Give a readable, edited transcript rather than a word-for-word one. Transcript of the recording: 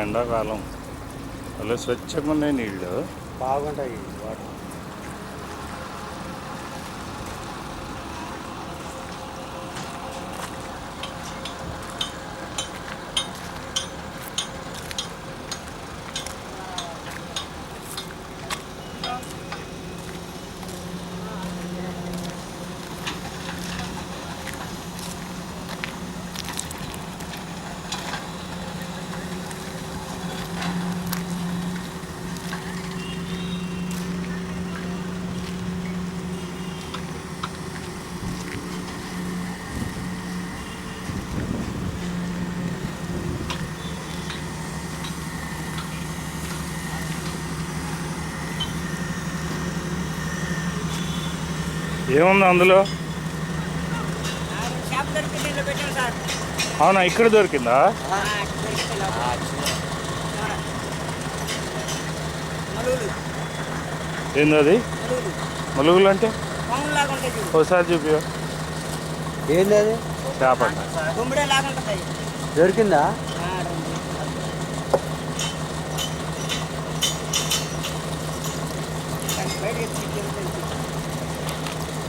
ఎండాకాలం అలా స్వచ్ఛంగా ఉన్నాయి నీళ్ళు బాగుంటాయి వాటర్. ఏముంది అందులో? అవునా, ఇక్కడ దొరికిందా? ఏంది మలుగులు అంటే? ఒకసారి చూపి. ఏంది అది? చేప దొరికిందా?